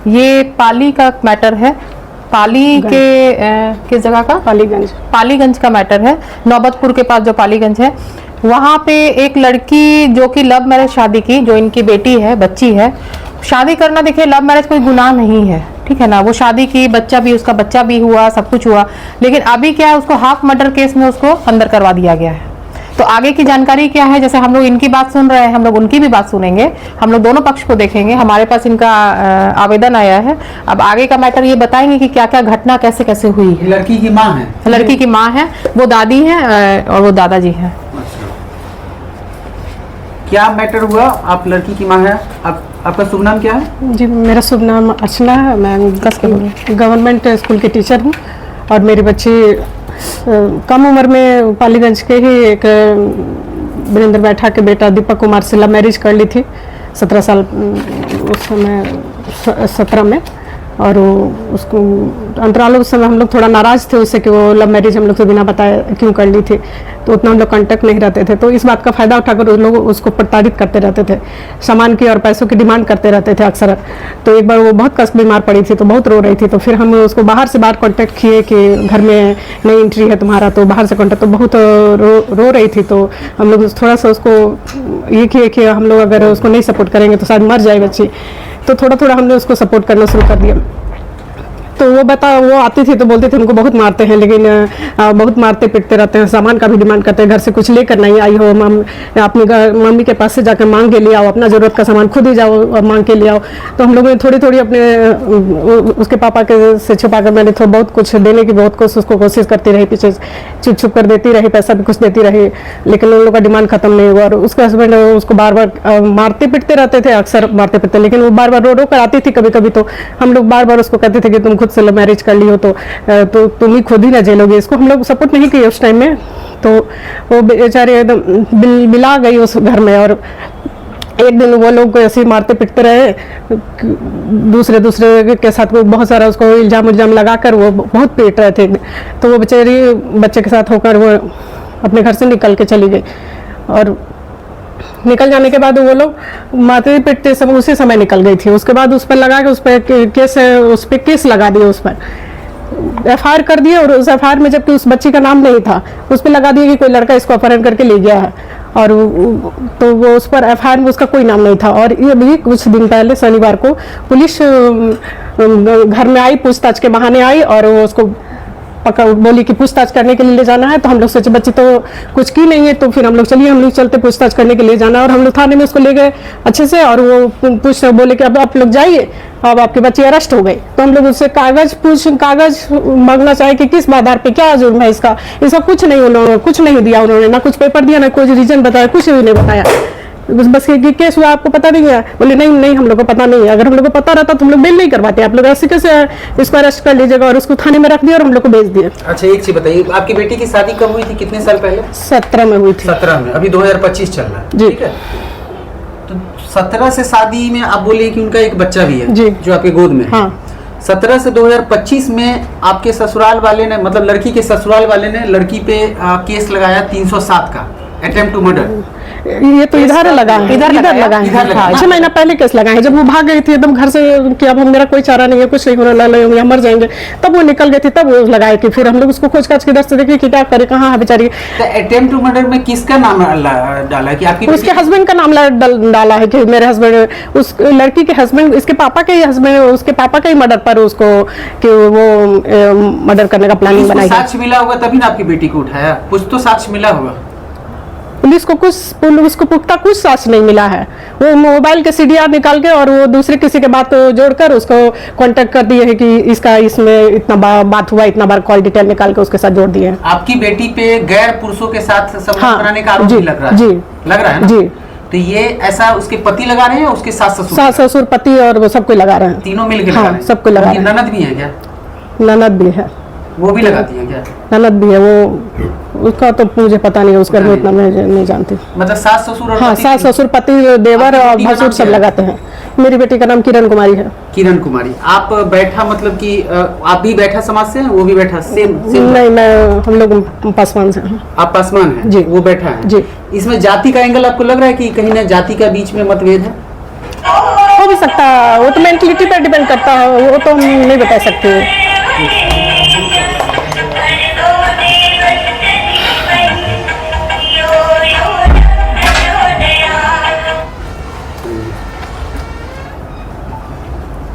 ये पाली का मैटर है, पाली के किस जगह का? पालीगंज का मैटर है। नौबतपुर के पास जो पालीगंज है, वहाँ पे एक लड़की जो कि लव मैरिज शादी की, जो इनकी बेटी है, बच्ची है। शादी करना, देखिए लव मैरिज कोई गुनाह नहीं है, ठीक है ना। वो शादी की, बच्चा भी, उसका बच्चा भी हुआ, सब कुछ हुआ, लेकिन अभी क्या है, उसको हाफ मर्डर केस में उसको अंदर करवा दिया गया है। तो आगे की जानकारी क्या है, जैसे हम लोग इनकी बात सुन रहे हैं, हम लोग उनकी भी बात सुनेंगे, हम लोग दोनों पक्ष को देखेंगे। हमारे पास इनका आवेदन आया है। अब आगे का मैटर ये बताएंगे कि क्या क्या घटना कैसे कैसे हुई है। लड़की की माँ है? लड़की की माँ है, वो दादी है और वो दादाजी हैं। क्या मैटर हुआ? आप लड़की की माँ है, आपका शुभ नाम क्या है? जी, मेरा शुभ नाम अर्चना है। मैं गवर्नमेंट स्कूल की टीचर हूँ और मेरी बच्ची कम उम्र में पालीगंज के ही एक वीरेंद्र बैठा के बेटा दीपक कुमार से लव मैरिज कर ली थी 17 साल उस समय 17 में। और उसको अंतरालों उस समय हम लोग थोड़ा नाराज़ थे उससे कि वो लव मैरिज हम लोग से बिना बताए क्यों कर ली थी, तो उतना हम लोग कांटेक्ट नहीं रहते थे। तो इस बात का फ़ायदा उठाकर उन लोग उसको प्रताड़ित करते रहते थे, सामान की और पैसों की डिमांड करते रहते थे अक्सर। तो एक बार वो बहुत कष्ट बीमार पड़ी थी, तो बहुत रो रही थी। तो फिर हम उसको बाहर से बाहर कॉन्टेक्ट किए कि घर में नई एंट्री है तुम्हारा, तो बाहर से कॉन्टेक्ट, तो बहुत रो रही थी। तो हम लोग थोड़ा सा उसको ये किए कि हम लोग अगर उसको नहीं सपोर्ट करेंगे तो शायद मर जाए बच्ची। तो थोड़ा थोड़ा हमने उसको सपोर्ट करना शुरू कर दिया। तो वो आती थी तो बोलते थे उनको बहुत मारते हैं, लेकिन बहुत मारते पीटते रहते हैं, सामान का भी डिमांड करते हैं, घर से कुछ लेकर नहीं आई हो, अपनी मम्मी के पास से जाकर मांग के ले आओ, अपना ज़रूरत का सामान खुद ही जाओ मांग के ले आओ। तो हम लोगों ने थोड़ी थोड़ी अपने उसके पापा के से छुपा कर मैंने तो बहुत कुछ देने की बहुत उसको कोशिश करती रही, पीछे छुप छुप कर देती रही, पैसा भी कुछ देती रही, लेकिन उन लोगों का डिमांड खत्म नहीं हुआ। और उसके हस्बैंड उसको बार बार मारते पीटते रहते थे, अक्सर मारते पीटते, लेकिन वो बार बार रो कर आती थी कभी कभी। तो हम लोग बार बार उसको कहते थे कि तुम खुद से लव मैरिज कर ली हो तो तुम ही खुद ही ना झेलोगे इसको। हम लोग सपोर्ट नहीं किए उस टाइम में। तो वो बेचारे एकदम मिला गई उस घर में। और एक दिन वो लोग ऐसे मारते पिटते रहे, दूसरे के साथ बहुत सारा उसको इल्जाम लगाकर वो बहुत पीट रहे थे। तो वो बेचारी बच्चे के साथ होकर वो अपने घर से निकल के चली गई। और निकल जाने के बाद वो लोग मारते पिटते सब उसी समय निकल गई थी। उसके बाद उस पर लगा के उस पर केस लगा दिया, उस पर FIR कर दिया। और उस FIR में जबकि उस बच्ची का नाम नहीं था, उस पर लगा दिया कि कोई लड़का इसको अपहरण करके ले गया है। और तो वो उस पर FIR में उसका कोई नाम नहीं था। और ये भी कुछ दिन पहले शनिवार को पुलिस घर में आई, पूछताछ के बहाने आई, और वो उसको बोली कि पूछताछ करने के लिए ले जाना है। तो हम लोग सोचे बच्ची तो कुछ की नहीं है, तो फिर हम लोग चलते पूछताछ करने के लिए जाना। और हम लोग थाने में उसको ले गए अच्छे से, और वो बोले कि अब आप लोग जाइए, अब आपके बच्चे अरेस्ट हो गए। तो हम लोग उससे कागज मांगना चाहे कि किस आधार पे, क्या जुर्म है इसका कुछ नहीं, उन्होंने कुछ नहीं दिया, उन्होंने ना कुछ पेपर दिया, ना कोई रीजन बताया, कुछ भी नहीं बताया। बस ये केस हुआ आपको पता नहीं है? बोले नहीं हम लोग को पता नहीं है। अगर हम लोग को पता रहता तो हम लोग बेल नहीं करवाते, आप लोग ऐसे कैसे इसको अरेस्ट कर लीजिएगा। और उसको थाने में रख दिया और हम लोग को भेज दिया। अच्छा, एक चीज बताइए, आपकी बेटी की शादी कब हुई थी, कितने साल पहले? 17 में हुई थी। 17 में, अभी 2025 चल रहा है, ठीक है। तो 17 से शादी में आप बोले कि उनका एक बच्चा भी है जी, जो आपके गोद में है। हाँ। 17 से 2025 में आपके ससुराल वाले ने, मतलब लड़की के ससुराल वाले ने लड़की पे केस लगाया 307 का, अटेम्प्ट टू मर्डर। ये तो इधर लगा है, इधर लगा है। 6 महीना पहले केस लगा है। जब वो भाग गई थी एकदम घर से कि अब मेरा कोई चारा नहीं है, कुछ नहीं होने लगा, मर जाएंगे, तब वो निकल गई थी, तब वो लगाए कि फिर हम लोग उसको खोज काज किधर से देखे कि क्या करे, कहाँ है बेचारी। अटेम्प्ट टू मर्डर में किसका नाम डाला कि आपकी? उसके हस्बैंड का नाम डाला है कि मेरे हस्बैंड, उस लड़की के हस्बैंड, इसके पापा के हस्बैंड, उसके पापा का ही मर्डर पर उसको कि वो मर्डर करने का प्लानिंग बनाई। साक्ष्य मिला होगा तभी ना आपकी बेटी को उठाया, कुछ तो साक्ष्य मिला होगा। पुलिस को पुख्ता कुछ साक्ष्य नहीं मिला है। वो मोबाइल के CDR निकाल के और वो दूसरे किसी के बात जोड़कर उसको कांटेक्ट कर दिए है कि इसका इसमें इतना बात हुआ, इतना बार कॉल डिटेल निकाल के उसके साथ जोड़ दिए हैं। आपकी बेटी पे गैर पुरुषों के साथ संबंध बनाने का आरोप लग रहा है? जी, लग रहा है ना? जी। तो ये ऐसा उसके पति लगा रहे हैं, उसके सास ससुर पति और वो सबको लगा रहे हैं, तीनों मिलकर लगा रहे हैं। सबको लगा रहे हैं। ननद भी है क्या? ननद भी है, वो भी लगाती है क्या? ननद भी है, वो उसका तो मुझे पता नहीं है, उसका भी उतना मैं नहीं जानती। मतलब सास ससुर और सास ससुर पति देवर और भसुर सब लगाते हैं। मेरी बेटी का नाम किरण कुमारी है। किरण कुमारी। आप बैठा मतलब कि आप भी बैठा समाज से हैं, वो भी बैठा सेम? नहीं, मैं हम लोग पासवान से हैं। आप पासवान हैं जी, वो बैठा है जी। इसमें जाति का एंगल आपको लग रहा है कि कहीं ना जाति का बीच में मतभेद है? हो भी सकता है, वो तो मेंटलिटी पे डिपेंड करता है, वो तो हम नहीं बता सकते।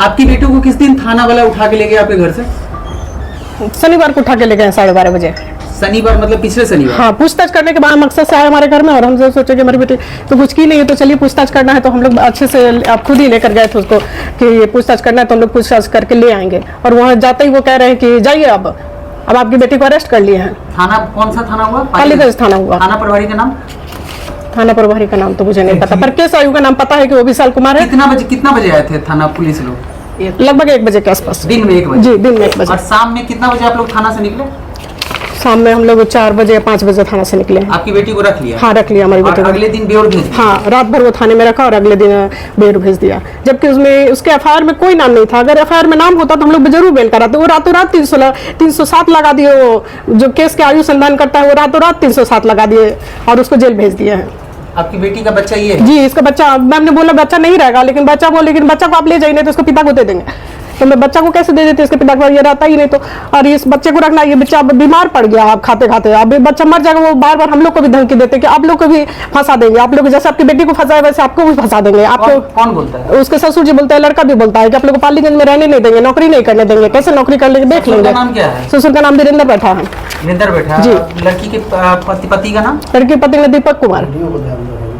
आपकी बेटी को किस दिन थाना वाला उठा के ले गया आपके घर से? शनिवार को उठा के ले गए 12:30 बजे। शनिवार मतलब पिछले शनिवार? हाँ, पूछताछ करने के बाद मकसद से आए हमारे घर में, और हम जो सोचे कि हमारी बेटी तो कुछ की नहीं है, तो चलिए पूछताछ करना है, तो हम लोग अच्छे से आप खुद ही लेकर गए थे उसको कि ये पूछताछ करना है, तो हम लोग पूछताछ करके ले आएंगे। और वहाँ जाते ही वो कह रहे हैं कि जाइए अब आपकी बेटी को अरेस्ट कर लिए हैं। थाना कौन सा थाना हुआ? पालीगंज थाना हुआ। थाना प्रभारी का नाम? थाना प्रभारी का नाम तो मुझे नहीं पता, पर केस आयु का नाम पता है कि वो विशाल कुमार है। कितना बजे आए थे थाना पुलिस लोग? लगभग 1 बजे के आसपास। दिन में 1 बजे? जी, दिन में 1 बजे। और शाम में कितना बजे आप लोग थाना से निकले? शाम में हम लोग 4 बजे या 5 बजे थाना से निकले। आपकी बेटी को रख लिया? हाँ, रख लिया हमारी बेटी को। अगले दिन बेउर भेज दिया? हाँ, रात भर वो थाने में रखा और अगले दिन बेउर भेज दिया, जबकि उसमें उसके एफआईआर में कोई नाम नहीं था। अगर एफआईआर में नाम होता तो हम लोग जरूर बेल कराते। वो रातों रात 307 लगा दिए, वो जो केस के आयु संधान करता है वो रातों रात 307 लगा दिए और उसको जेल भेज दिया है। आपकी बेटी का बच्चा ये है? जी, इसका बच्चा, मैम ने बोला बच्चा नहीं रहेगा, लेकिन बच्चा को आप ले जाइए तो उसको पिता को दे देंगे। तो मैं बच्चा को कैसे दे देते, इसके पिता को ये रहता ही नहीं। तो और इस बच्चे को रखना, ये बच्चा बीमार पड़ गया आप खाते खाते, अब बच्चा मर जाएगा। वो बार बार हम लोग को भी धमकी देते कि आप लोग को भी फंसा देंगे, आप लोग जैसे आपकी बेटी को फंसाए वैसे आपको भी फंसा देंगे। आपको कौन बोलता है? उसके ससुर जी बोलता है, लड़का भी बोलता है कि आप लोग को पालीगंज में रहने नहीं देंगे, नौकरी नहीं करने देंगे। कैसे नौकरी कर लेंगे देख लेंगे। नाम क्या है? ससुर का नाम वीरेंद्र बैठा है। वीरेंद्र बैठा जी। लड़की के पति का नाम? लड़की पति ने दीपक कुमार।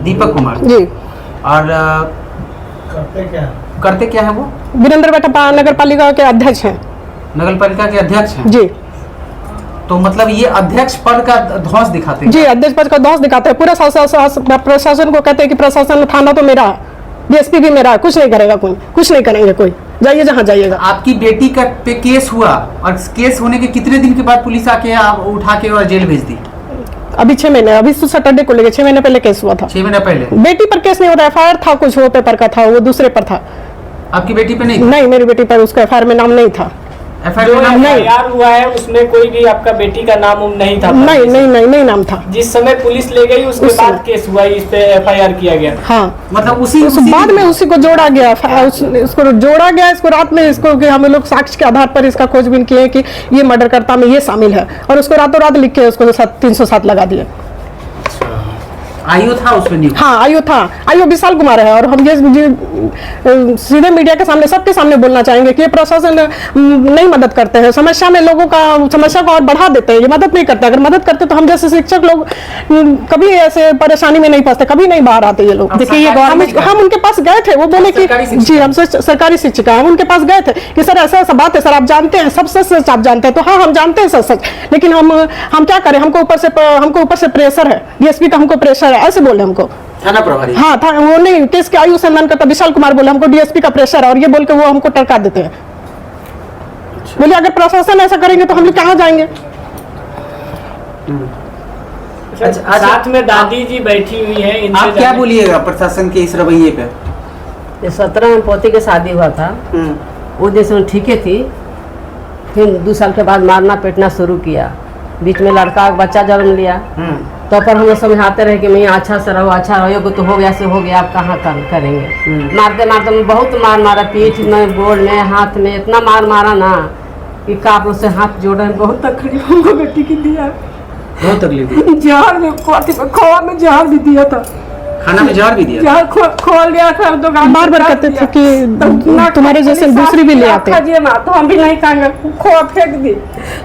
दीपक कुमार जी। और करते क्या है वो? वीरेंद्र बैठा नगर पालिका के अध्यक्ष हैं। नगर पालिका के अध्यक्ष हैं? जी। तो मतलब ये अध्यक्ष पद का धौंस दिखाते हैं? जी, अध्यक्ष पद का धौंस दिखाते हैं। पूरा प्रशासन को कहते हैं कि प्रशासन थाना तो मेरा है, डीएसपी भी मेरा है, कुछ नहीं करेगा कोई, कुछ नहीं करेंगे कोई, जाइए जहाँ जाइएगा। आपकी बेटी का पे केस हुआ और केस होने के कितने दिन के बाद पुलिस आके उठा के और जेल भेज दी? अभी 6 महीने, अभी तो सैटरडे को लेके 6 महीने पहले केस हुआ था। 6 महीने पहले? बेटी पर केस नहीं हो रहा, एफआईआर था कुछ वो पेपर का था, वो दूसरे पर था। आपकी बेटी पे नहीं? नहीं, मेरी बेटी पर उसका एफआईआर में नाम नहीं था। एफआईआर हुआ है उसमें कोई भी आपका बेटी का नाम नहीं था? नहीं नाम था। जिस समय पुलिस ले गई उसके बाद केस हुआ, इस पे एफआईआर किया गया? हाँ, मतलब बाद में उसी को जोड़ा गया, इसको जोड़ा गया। इसको रात में इसको हम लोग साक्ष्य के आधार पर इसका खोजबीन किए कि ये मर्डर करता में ये शामिल है, और उसको रातों रात लिख के उसको 307 लगा दिए। आयु था उसमें? नहीं। हाँ, आयु था। आयु विशाल कुमार है। और हम ये सीधे मीडिया के सामने, सबके सामने बोलना चाहेंगे कि ये प्रशासन नहीं मदद करते हैं, समस्या में लोगों का समस्या को और बढ़ा देते हैं, ये मदद नहीं करते। अगर मदद करते तो हम जैसे शिक्षक लोग कभी ऐसे परेशानी में नहीं फंसते, कभी नहीं बाहर आते ये लोग। देखिए, ये हम उनके पास गए थे, वो बोले कि जी हम सरकारी शिक्षिका, हम उनके पास गए थे कि सर ऐसा ऐसा बात है, सर आप जानते हैं, सब सच आप जानते हैं। तो हाँ, हम जानते हैं सच, लेकिन हम क्या करें, हमको ऊपर से प्रेशर है, डीएसपी का हमको प्रेशर है, ऐसे बोले हमको थाना प्रभारी। हाँ था, वो नहीं, केस के आयु संधान करता विशाल कुमार बोले हमको डीएसपी का प्रेशर है, और ये बोल के वो हमको टरका देते हैं। बोले अगर प्रशासन ऐसा करेंगे तो हम लोग कहाँ जाएंगे। अच्छा, साथ में दादी जी बैठी हुई है, आप क्या बोलिएगा प्रशासन के इस रवैये पे? 17 में पोती के शादी हुआ था, वो दिन ठीक थी, फिर 2 साल के बाद मारना पीटना शुरू किया। बीच में लड़का बच्चा जन्म लिया, तो पर हम समझाते रहे कि मैं अच्छा से रहो, अच्छा रहोगे तो हो गया से हो गया, आप कहाँ करेंगे। मारते मारते बहुत मार मारा, पीठ में, गोड़ में, हाथ में, इतना मार मारा ना कि काप से हाथ जोड़े। बहुत तकलीफ हमको बेटी की दिया, बहुत तकलीफ। जहर में खोआ में जहर भी दिया था, खाना में जहर भी दिया, जहर खोल दिया था। तो बार बार कहते थे कि तुम्हारे जैसे दूसरी भी ले आते। तो हम भी नहीं खाएंगे, खोआ फेंक दी।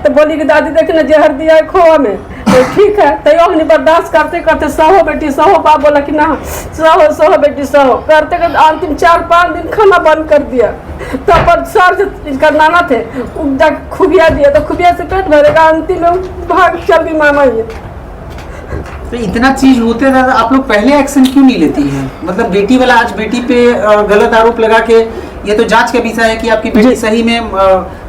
तो बोली कि दादी देखना जहर दिया है खोआ में। तो ठीक है, तो हमने बर्दाश्त करते करते सहो बेटी सहो, बाप बोला कि ना सहो बेटी सहो, करते करते अंतिम 4-5 दिन खाना बंद कर दिया। तो पर सर जो नाना थे खुबिया दिया, तो खुबिया से पेट भरेगा, अंतिम में भाग चल गई मामा। ये तो इतना चीज होते था, आप लोग पहले एक्शन क्यों नहीं लेती हैं? मतलब बेटी वाला आज बेटी पे गलत आरोप लगा के, ये तो जांच का विषय है कि आपकी बेटी सही में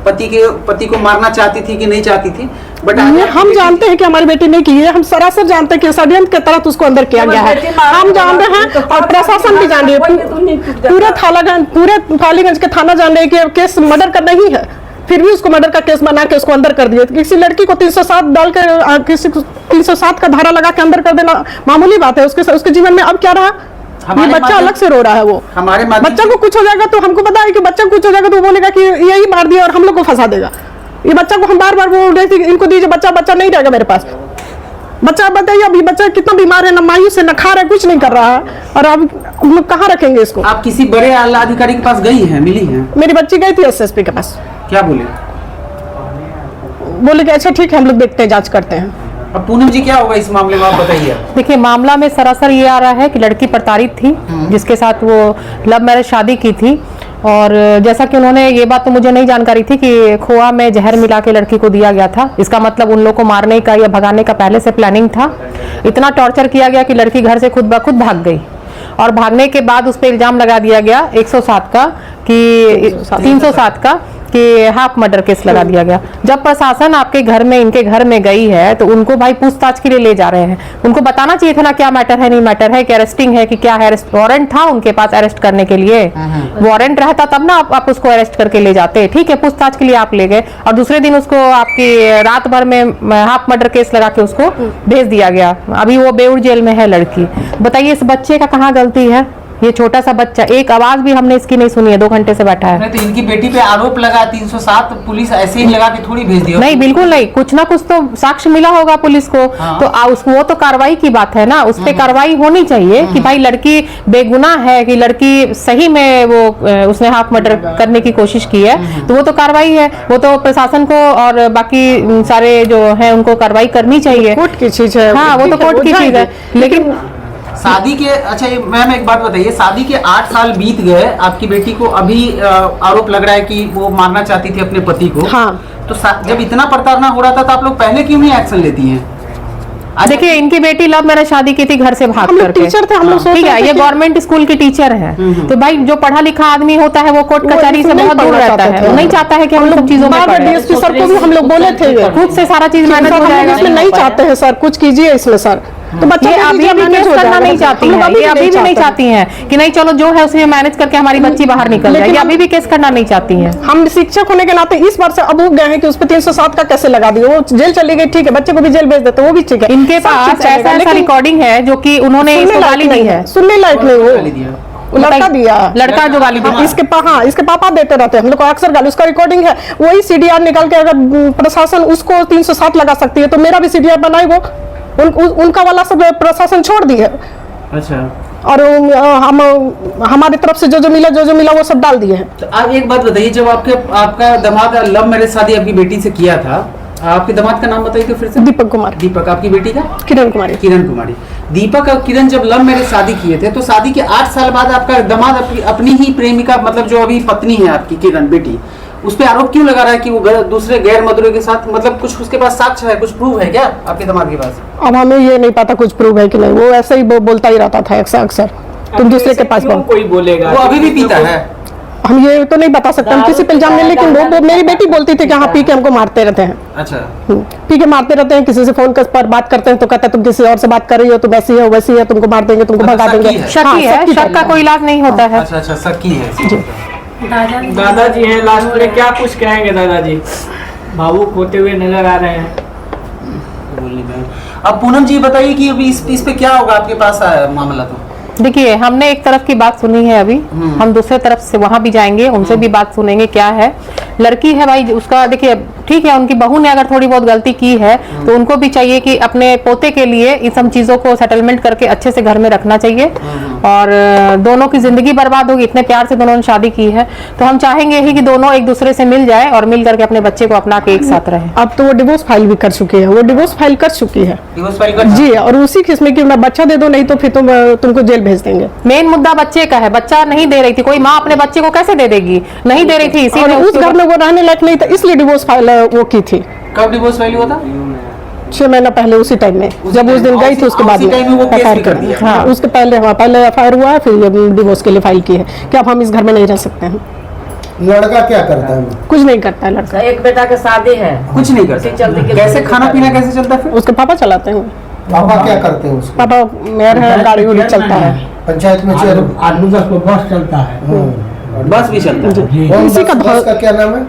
पति को मारना चाहती थी कि नहीं चाहती थी, बट हम जानते हैं कि हमारी बेटी नहीं की है। हम सरासर जानते हैं कि षड्यंत्र के तहत उसको अंदर किया गया है, हम जान रहे हैं और प्रशासन भी जान रही है, पूरे पालीगंज के थाना जान रहे हैं कि केस मर्डर का नहीं है, फिर भी उसको मर्डर का केस बना के उसको अंदर कर दिया। किसी लड़की को 307 डाल कर, किसी को 307 का धारा लगा के अंदर कर देना मामूली बात है। उसके जीवन में अब क्या रहा? ये बच्चा अलग से रो रहा है। वो हमारे बच्चा को कुछ हो जाएगा तो हमको पता है कि बच्चा को कुछ हो जाएगा तो वो बोलेगा कि यही मार दिया और हम लोग को फंसा देगा। ये बच्चा को हम बार बार बोल रहे थे इनको दीजिए, बच्चा नहीं रहेगा मेरे पास। बच्चा बताइए अभी बच्चा कितना बीमार है, ना मायूस है, ना खा रहा है, कुछ नहीं कर रहा है, और अब हम लोग कहाँ रखेंगे इसको। आप किसी बड़े आला अधिकारी के पास गई हैं, मिली हैं? मेरी बच्ची गई थी एसएसपी के पास। क्या बोले? बोले कि अच्छा ठीक है हम लोग देखते हैं, जांच करते हैं। अब पूनम जी क्या होगा इस मामले में, आप बताइए। देखिए मामला में सरासर ये आ रहा है कि लड़की प्रताड़ित थी जिसके साथ वो लव मैरिज शादी की थी, और जैसा कि उन्होंने, ये बात तो मुझे नहीं जानकारी थी कि खोआ में जहर मिला के लड़की को दिया गया था। इसका मतलब उन लोगों को मारने का या भगाने का पहले से प्लानिंग था। इतना टॉर्चर किया गया कि लड़की घर से खुद ब खुद भाग गई, और भागने के बाद उस पर इल्जाम लगा दिया गया 107 का कि 307 का कि हाफ मर्डर केस लगा दिया गया। जब प्रशासन आपके घर में, इनके घर में गई है तो उनको भाई पूछताछ के लिए ले जा रहे हैं। उनको बताना चाहिए था ना क्या मैटर है, नहीं मैटर है, कि अरेस्टिंग है कि क्या है। वारंट था उनके पास अरेस्ट करने के लिए, वारंट रहता तब ना आप उसको अरेस्ट करके ले जाते। ठीक है, पूछताछ के लिए आप ले गए और दूसरे दिन उसको आपकी रात भर में हाफ मर्डर केस लगा के उसको भेज दिया गया। अभी वो बेउर जेल में है लड़की। बताइए इस बच्चे का कहाँ गलती है? ये छोटा सा बच्चा, एक आवाज भी हमने इसकी नहीं सुनी है, 2 घंटे से बैठा है। नहीं तो इनकी बेटी पे आरोप लगा 307, पुलिस ऐसे ही लगा के थोड़ी भेज दिया? नहीं बिल्कुल नहीं, कुछ ना कुछ तो साक्ष्य मिला होगा पुलिस को। हाँ। तो वो तो कार्रवाई की बात है ना, उस पर कार्रवाई होनी चाहिए कि भाई लड़की बेगुनाह है, कि लड़की सही में वो उसने हाफ मर्डर करने की कोशिश की है, तो वो तो कार्रवाई है। वो तो प्रशासन को और बाकी सारे जो है उनको कार्रवाई करनी चाहिए। कोर्ट की चीज है। हाँ वो तो कोर्ट की चीज है, लेकिन शादी के, अच्छा मैम एक बात बताइए, शादी के 8 साल बीत गए, आपकी बेटी को अभी आरोप लग रहा है कि वो मारना चाहती थी अपने पति को। हाँ। तो जब इतना प्रताड़ना हो रहा था तो आप लोग पहले क्यों नहीं एक्शन लेती हैं? देखिए इनकी बेटी लव मैरिज शादी की थी घर से भाग हम लोग करके। टीचर थे, हम लोग ठीक है, ये गवर्नमेंट स्कूल की टीचर है, तो भाई जो पढ़ा लिखा आदमी होता है वो कोर्ट कचहरी से बहुत दूर रहता है, वो नहीं चाहता है कि हम सब चीजों में पढ़े। डीएसपी सर को भी हम लोग बोले थे खुद से सारा चीज मैनेज हो जाएगा। इसमें नहीं चाहते हैं सर, कुछ कीजिए इसमें सर। तो बच्चा ये अभी भी केस करना नहीं चाहती हैं, ये अभी भी नहीं चाहती हैं कि नहीं चलो जो है उसमें मैनेज करके हमारी बच्ची बाहर निकल जाए। ये अभी भी केस करना नहीं चाहती हैं। हम शिक्षक होने के नाते इस बार से अब वो गए हैं कि उस पर 307 का कैसे लगा दिए। वो जेल चली गई, ठीक है, बच्चे को भी जेल भेज देते, वो भी ठीक है। इनके पास ऐसा रिकॉर्डिंग है जो कि उन्होंने इसको गाली दी है, सुनने लायक नहीं। वो लड़का दिया, लड़का जो गाली दिया, इसके पापा देते रहते हैं हम लोग को अक्सर गाली। उसका रिकॉर्डिंग है, वही सीडीआर निकाल के अगर प्रशासन उसको 307 लगा सकती है तो मेरा भी सीडीआर बनाई वो। उनका वाला सब प्रशासन छोड़ दी है। अच्छा। और हम हमारी तरफ से जो मिला वो सब डाल दिए हैं। तो आप एक बात बताइए, जब आपका दामाद लव मैरिज शादी आपकी बेटी से किया था, आपके दामाद का नाम बताइए फिर से? दीपक कुमार। दीपक। आपकी बेटी का? किरण कुमारी। किरण कुमारी। दीपक और किरण जब लव मैरिज शादी किए थे तो शादी के 8 साल बाद आपका दामाद अपनी ही प्रेमिका, मतलब जो अभी पत्नी है आपकी किरण बेटी, उस पे आरोप क्यों लगा रहा है कि वो दूसरे गैर मर्दों के साथ, मतलब कुछ उसके पास साक्ष्य है, कुछ प्रूफ है क्या आपके दामाद के पास? अब हमें ये नहीं पता कुछ प्रूफ है कि नहीं, वो ऐसे ही बोलता ही रहता था अक्सर। तुम दूसरे के पास कोई बोलेगा वो अभी भी पीता है? हम ये तो नहीं बता सकते, हम किसी पे इल्जाम नहीं, लेकिन वो मेरी बेटी बोलती थी कि हाँ पी के हमको मारते रहते हैं। अच्छा। पी के मारते रहते हैं, किसी से फोन पर बात करते हैं तो कहते हैं तुम किसी और से बात कर रही हो, तुम वैसी है वैसी है, तुमको मार देंगे, तुमको भगा देंगे। शक है, शक का कोई इलाज नहीं होता है। अच्छा, शक की है। दादाजी हैं लास्ट में, क्या कुछ कहेंगे दादाजी? भावुक होते हुए नजर आ रहे हैं। अब पूनम जी बताइए कि अभी इस पे क्या होगा, आपके पास आया मामला? तो देखिए हमने एक तरफ की बात सुनी है, अभी हम दूसरे तरफ से वहां भी जाएंगे, उनसे भी बात सुनेंगे क्या है। लड़की है भाई, उसका देखिए ठीक है, उनकी बहू ने अगर थोड़ी बहुत गलती की है तो उनको भी चाहिए कि अपने पोते के लिए इन सब चीजों को सेटलमेंट करके अच्छे से घर में रखना चाहिए। और दोनों की जिंदगी बर्बाद होगी, इतने प्यार से दोनों ने शादी की है, तो हम चाहेंगे ही कि दोनों एक दूसरे से मिल जाए और मिल करके अपने बच्चे को अपना के एक साथ रहे। अब तो वो डिवोर्स फाइल भी कर चुकी है, वो डिवोर्स फाइल कर चुकी है। डिवोर्स फाइल कर जी, और उसी किस्म की मैं बच्चा दे दो, नहीं तो फिर तुमको जेल भेज देंगे। मेन मुद्दा बच्चे का है, बच्चा नहीं दे रही थी, कोई माँ अपने बच्चे को कैसे दे देगी? नहीं दे रही थी, इसीलिए उस घर में वो रहने लायक नहीं था, इसलिए डिवोर्स फाइल वो की थी। कब डिवोर्स फाइल हुआ था? 6 महीना पहले, उसी टाइम में जब उस दिन गई थी उसके बाद एफआईआर कर दिया। हाँ, उसके पहले एफआईआर हुआ है, फिर डिवोर्स के लिए फाइल की है कि अब हम इस घर में नहीं रह सकते हैं। लड़का क्या करता है? कुछ नहीं करता है लड़का। एक बेटा के शादी है, कुछ नहीं करता। कैसे खाना पीना कैसे चलता है फिर? उसके पापा चलाते हैं। पापा क्या करते हैं उसके? पापा मेयर है, गाड़ी उड़ी चलता है। पंचायत में चेयर, आलू का बस चलता है, बस भी चलता है। कौन इसी का बस का क्या नाम है?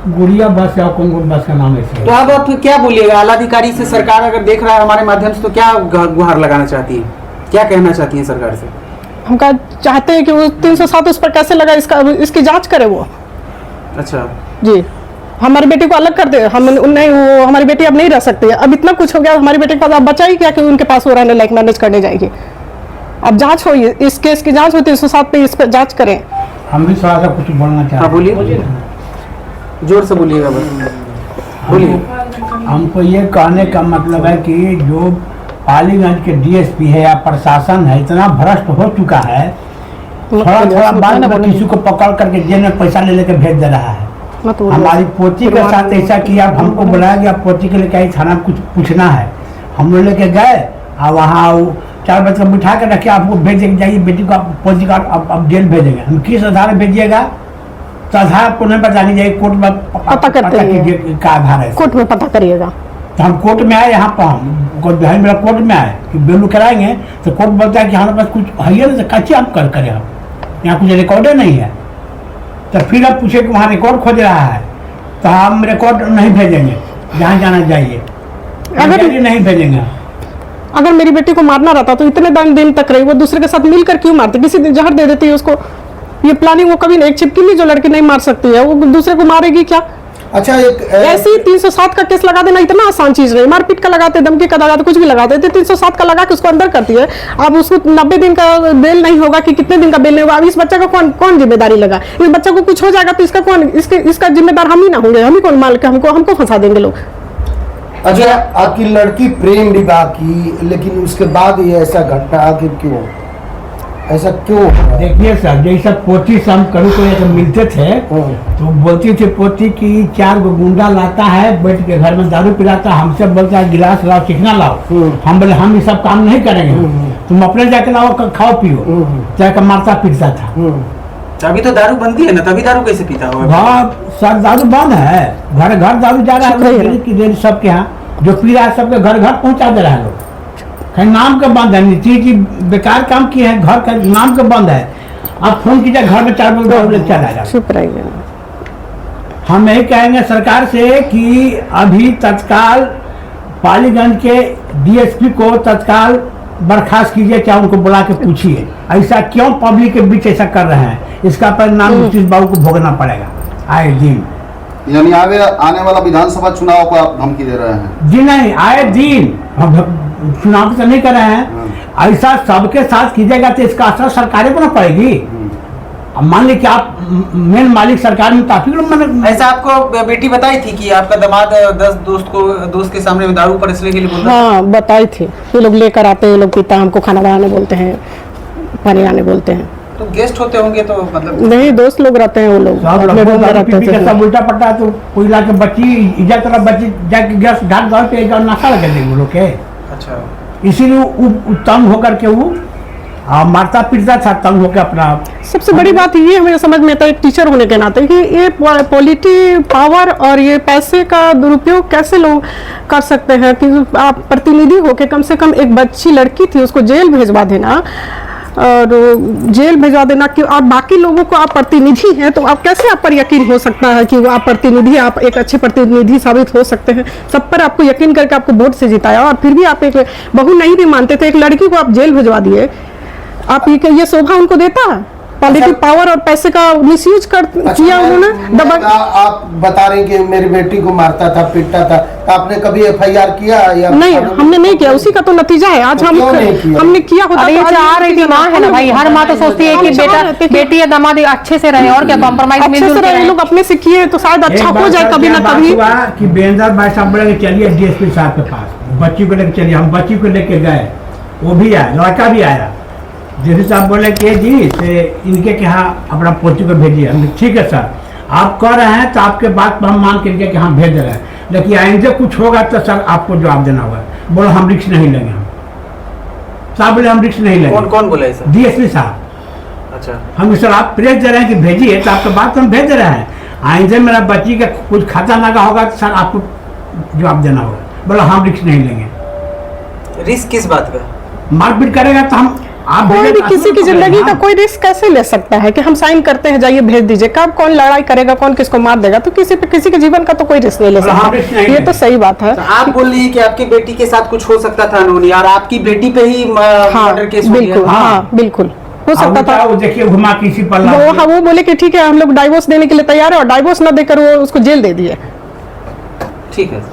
गुड़िया बस या कौन बस का नाम है? तो अब आप क्या बोलिएगा आला अधिकारी से? सरकार अगर देख रहा है हमारे माध्यम से तो क्या गुहार लगाना चाहती है? क्या कहना चाहती हैं सरकार से? हम कहा चाहते हैं कि वो 307 उस पर कैसे लगा, इसकी जांच करे वो। अच्छा जी, हमारी बेटी को अलग कर दे, हम नहीं, वो हमारी बेटी अब नहीं रह सकती है। अब इतना कुछ हो गया, हमारी बेटी के पास अब बचा ही क्या कि उनके पास वो रहने लायक मैनेज करने जाएगी। अब जांच हो, इस केस की जांच हो, 307 पे इस पर जांच करें। हम भी थोड़ा सा कुछ बोलना चाहते हैं। बोलिए, जोर से बोलिएगा बस, बोलिए। हमको ये कहने का मतलब है कि जो पालीगंज के डीएसपी है या प्रशासन है, इतना भ्रष्ट हो चुका है, थोड़ा थोड़ा बाद में किसी को पकड़ करके जेल में पैसा ले लेके भेज दे रहा है। हमारी पोती के साथ ऐसा किया, हमको बुलाया गया पोती के लिए कहीं थाना कुछ पूछना है, हम लोग लेके गए और वहाँ 4 बजे बिठा के रखे, आपको भेज जाइए बेटी को, पोती का अब जेल भेजेंगे। हम किस आधार भेजिएगा तो आधार आपको नहीं बतानी चाहिए, कोर्ट में पता करते कीजिए का आधार है, कोर्ट में पता करिएगा। तो हम कोर्ट में आए, यहाँ पर हम मेरा कोर्ट में आए कि बेलू कराएंगे, तो कोर्ट बोलता है कि हमारे पास कुछ है नहीं, तो कच्चे आप करें, हम यहाँ कुछ रिकॉर्डे नहीं है। तो फिर आप पूछे कि वहाँ रिकॉर्ड खोज रहा है, तो हम रिकॉर्ड नहीं भेजेंगे, जहाँ जाना चाहिए अगर नहीं भेजेंगे। अगर मेरी बेटी को मारना रहता तो इतने दिन तक रही, वो दूसरे के साथ मिलकर क्यों मारती? किसी दिन जहर दे देती है उसको। ये प्लानिंग वो कभी नहीं, एक छिपकली जो लड़की नहीं मार सकती है वो दूसरे को मारेगी क्या? अच्छा, एक ऐसे ही 307 का केस लगा देना इतना आसान चीज नहीं। मारपीट का लगाते, धमकी का लगाते, कुछ भी लगाते थे, 307 का लगा के उसको अंदर करती है। अब उसको 90 दिन का बेल नहीं होगा कि कितने दिन का बेल नहीं होगा। अब इस बच्चे का कौन जिम्मेदारी लगा? इस बच्चे को कुछ हो जाएगा तो इसका कौन, इसका जिम्मेदार हम ही ना होंगे? हम ही कौन माल के हमको फंसा देंगे लोग। अच्छा, आपकी लड़की प्रेम विवाह की, लेकिन उसके बाद ये ऐसा घटना आखिर क्यों, ऐसा क्यों? देखिए सर, जैसा पोती से हम कभी कोई जब मिलते थे तो बोलती थी पोती की 4 गुंडा लाता है, बैठ के घर में दारू पिलाता, हमसे बोलता है गिलास लाओ, चिकना लाओ। हम बोले हम ये सब काम नहीं करेंगे, तुम अपने जाके लाओ, खाओ पियो, जाकर मारता पीटता था। अभी तो दारू बंदी है ना, तभी दारू कैसे पीता होगा? सर दारू बंद है, घर घर दारू जा रहा है सबके यहाँ, जो पी रहा है सबके घर घर पहुँचा दे रहा है लोग। नाम का बंद है, नीतीश जी बेकार काम किए हैं, घर का नाम का बंद है। आप फोन कीजिए घर में 4 बजे चला जाए। हम यही कहेंगे सरकार से कि अभी तत्काल पालीगंज के डीएसपी को तत्काल बर्खास्त कीजिए, क्या उनको बुला के पूछिए ऐसा क्यों पब्लिक के बीच ऐसा कर रहे हैं। इसका परिणाम नीतीश बाबू को भोगना पड़ेगा आए दिन। यानी आने वाला विधानसभा चुनाव को आप धमकी दे रहे हैं? जी नहीं, आए दिन चुनाव तो नहीं कर रहे हैं, ऐसा सबके साथ कीजिएगा तो इसका असर सरकारें को ना पड़ेगी। अब मान लीजिए कि आप मेन मालिक सरकार में काफी लोग, मैंने ऐसा आपको बेटी बताई थी कि आपका दामाद 10 दोस्त के सामने में दारू परसने के लिए बोलता? हाँ बताई थी, ये लोग लेकर आते हैं, लोग पीता, हमको खाना बनाने बोलते हैं, पानी लाने बोलते हैं। तो गेस्ट होते होंगे तो मतलब नहीं, दोस्त लोग रहते हैं, वो लोग सब उल्टा पड़ता है, तो कोई ला के बच्ची इज्जत तरह बच्ची जाके गैस घाट घर पे नाशा लगा देंगे लोग के। अच्छा, इसीलिए तंग होकर के वो मारता पीटता था, तंग होकर अपना। सबसे बड़ी बात ये हमें समझ में आता है एक टीचर होने के नाते कि ये पॉलिटी पावर और ये पैसे का दुरुपयोग कैसे लोग कर सकते हैं कि आप प्रतिनिधि हो के कम से कम एक बच्ची लड़की थी उसको जेल भेजवा देना, और जेल भेजवा देना कि आप बाकी लोगों को आप प्रतिनिधि हैं, तो आप कैसे आप पर यकीन हो सकता है कि वो आप प्रतिनिधि, आप एक अच्छे प्रतिनिधि साबित हो सकते हैं। सब पर आपको यकीन करके आपको वोट से जिताया और फिर भी आप एक बहू नहीं भी मानते थे, एक लड़की को आप जेल भेजवा दिए। आप ये शोभा उनको देता? पॉलिटिक पावर और पैसे का मिसयूज किया उन्होंने। आप बता रहे कि मेरी बेटी को मारता था, पीटता था, आपने कभी FIR किया या? नहीं, हमने नहीं किया, उसी का तो नतीजा है आज। हमने किया होता तो चाह रही थी माँ है ना भाई, हर माँ तो सोचती है कि बेटी या दामाद अच्छे से रहे और क्या, कॉम्प्रोमाइज अच्छे से रहे, लोग अपने से किए तो शायद अच्छा हो जाए कभी ना कभी। कि बेंदर भाई साहब बोले चलिए DSP साहब के पास बच्ची को लेकर चलिए, हम बच्ची को लेके गए, वो भी आया, लड़का भी आया। जैसे साहब बोले कि जी से इनके यहाँ अपना पोती को भेजिए। हम ठीक है सर, आप कह रहे हैं तो आपके बात पर हम मान करके कि हम भेज रहे हैं, लेकिन आइंदे कुछ होगा तो सर आपको जवाब देना होगा। बोलो हम रिक्स नहीं लेंगे। हम साहब बोले हम रिक्स नहीं लेंगे। कौन बोला सर? DSP साहब। अच्छा, हम सर आप प्रेस दे रहे हैं कि भेजिए, तो आपका बात हम भेज रहे हैं, आइंदे मेरा बच्ची का कुछ खाता ना होगा तो सर आपको जवाब देना होगा। बोलो हम रिक्स नहीं लेंगे। रिस्क किस बात का? मारपीट करेगा तो हम आप कोई भी भेजे किसी की तो जिंदगी हाँ। का कोई रिस्क कैसे ले सकता है कि हम साइन करते हैं जाइए भेज दीजिए, कब कौन लड़ाई करेगा, कौन किसको मार देगा, तो किसी पे किसी के जीवन का तो कोई रिस्क नहीं ले हाँ, रिस्क सकता। नहीं ये है। तो सही बात है। तो आप बोल रही हैं कि आपकी बेटी के साथ कुछ हो सकता था अनहोनी और आपकी बेटी पे ही हाँ मर्डर केस हो बिल्कुल, गया। हाँ बिल्कुल हो सकता था। वो देखिए घुमा किसी पर लाद वो दिया। हाँ वो बोले कि ठीक है हम लोग डाइवोर्स देने के लिए तैयार है, और डाइवोर्स न देकर वो उसको जेल दे दिए। ठीक है।